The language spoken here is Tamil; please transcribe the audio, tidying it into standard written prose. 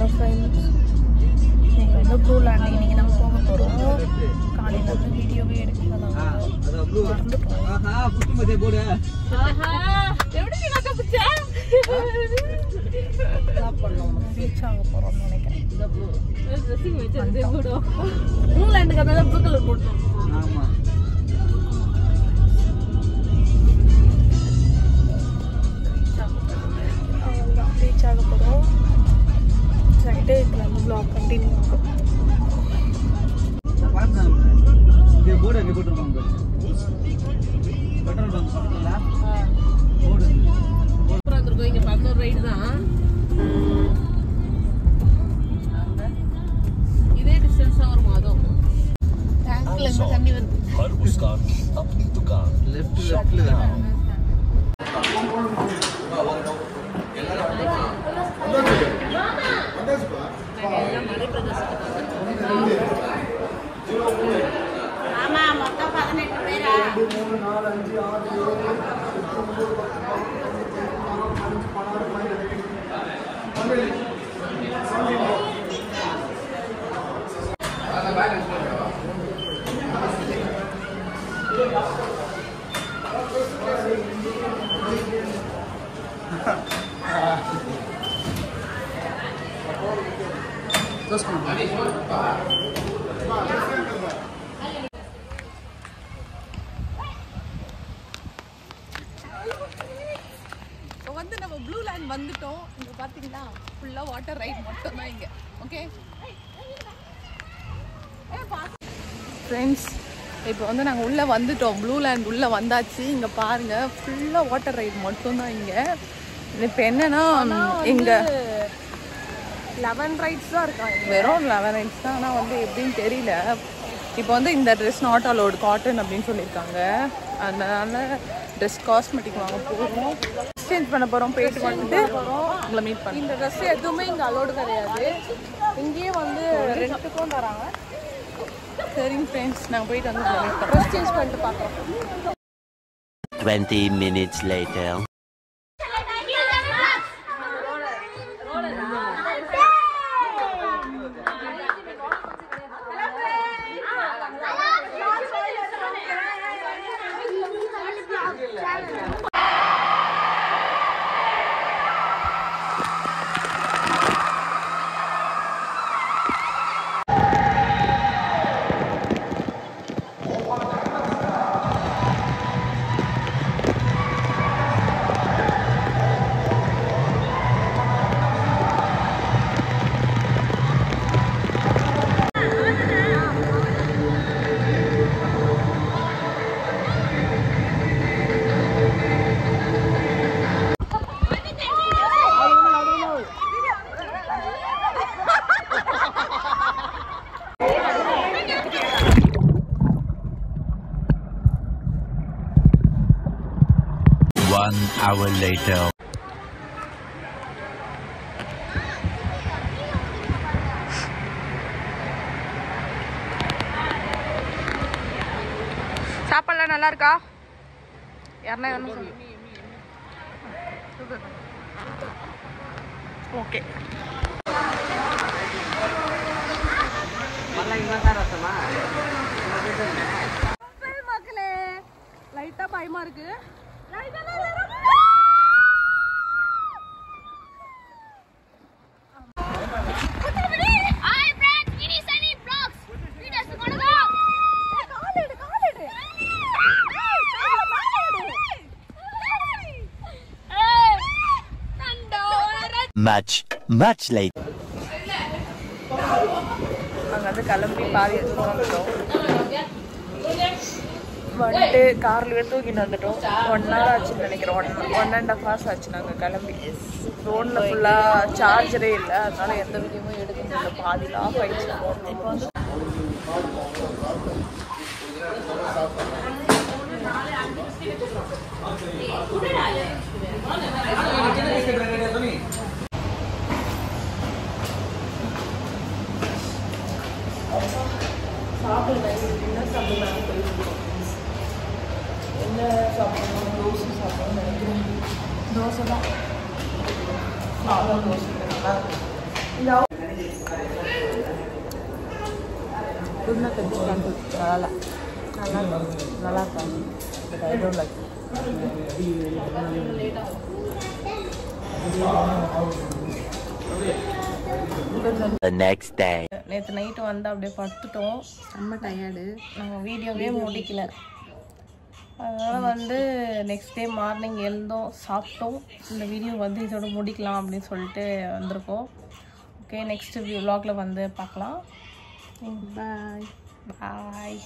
ஹலோ ஃப்ரெண்ட்ஸ், நீங்கள் வந்து ப்ளூ லேண்ட் இன்றைக்கி நம்ம போக போகிறோம். காலையில் வந்து வீடியோவே எடுக்கலாம் மறந்துட்டோம். ரீச் ஆக போகிறோம்னு நினைக்கிறேன். ப்ளூ லேண்டுக்கு அதான் ப்ளூ கலர் போட்டோம். ரீச் ஆக போகிறோம். சைட்டே இதில் வந்து ப்ளாக் கண்டினியூ ஆகும். இங்க 11 ரைடு தான். இதே டிஸ்டன்ஸ் தான் வரும். அதுவும் டேங்க்ல இருந்து தண்ணி வருது. லெஃப்ட்ல மலை பிரதேசத்துக்கு ஆமா, மொத்தம் 18 பேரா? 2 3 4 5 6 வந்து நம்ம ப்ளூ லேண்ட் வந்துட்டோம். இங்க பாத்தீங்களா ஃபுல்லா வாட்டர் ரைட் மட்டும் தான் இங்க. ஓகே ஃப்ரெண்ட்ஸ், இப்போ வந்து நாங்கள் உள்ளே வந்துட்டோம். ப்ளூ லேண்ட் உள்ளே வந்தாச்சு. இங்கே பாருங்கள், ஃபுல்லாக வாட்டர் ரைட் மட்டும்தான் இங்கே. இப்போ என்னன்னா இங்கே 11 ரைட்ஸ் தான் இருக்காங்க. வெறும் 11 ரைட்ஸ் தான். ஆனால் வந்து எப்படின்னு தெரியல. இப்போ வந்து இந்த ட்ரெஸ் நாட் அலோடு, காட்டன் அப்படின்னு சொல்லியிருக்காங்க. அதனால ட்ரெஸ் காஸ்மெட்டிக் வாங்க போகிறோம். எக்ஸ்சேஞ்ச் பண்ண போகிறோம். போயிட்டு வந்துட்டு உங்களை மீட் பண்ணி. இந்த ட்ரெஸ் எதுவுமே இங்கே அலோடு கிடையாது. இங்கேயே வந்து ரெண்டுக்கும் தராங்க. சரிங்க ஃப்ரெண்ட்ஸ், நாங்கள் போயிட்டு வந்து ட்ரெஸ் சேஞ்ச் பண்ணிட்டு பார்க்குறோம். 20 minutes later. One hour later. சாப்பாடுலாம் நல்லா இருக்கா? யாருன்னா ஓகே. மக்களே, லைட்டா பயமா இருக்கு. Much later. அங்கே வந்து கிளம்பி பாதி தூரம் வந்துட்டோம். வந்துட்டு கார்லேயே தூக்கிட்டு வந்துட்டோம். 1 hour ஆச்சுன்னு நினைக்கிறோம். 1.5 hours ஆச்சு நாங்கள் கிளம்பி. ஃபோனில் ஃபுல்லாக சார்ஜரே இல்லை. அதனால எந்த வீடியோவும் எடுக்க முடியல. பாதியில் ஆஃப் ஆகிடுச்சு. இப்போ வந்து சாப்பிடலாம். என்ன சாப்பிடலாம் போயிருக்கோம். என்ன சாப்பிடணும்? தோசை சாப்பிடணும்னு நினைக்கிறேன். தோசை தான். சாதம் தோசை நல்லா இருக்கும். புதினா கட்டி நல்லா நல்லா இருக்காங்க. But I don't like. The next day. நேற்று நைட்டு வந்து அப்படியே படுத்துட்டோம். ரொம்ப டயர்டு. நாங்கள் வீடியோவே முடிக்கல. அதனால் வந்து நெக்ஸ்ட் டே மார்னிங் எழுந்தோம், சாப்பிட்டோம். இந்த வீடியோ வந்து இதோட முடிக்கலாம் அப்படின்னு சொல்லிட்டு வந்திருக்கோம். ஓகே, நெக்ஸ்ட் விலாகில் வந்து பார்க்கலாம். பாய் பாய்.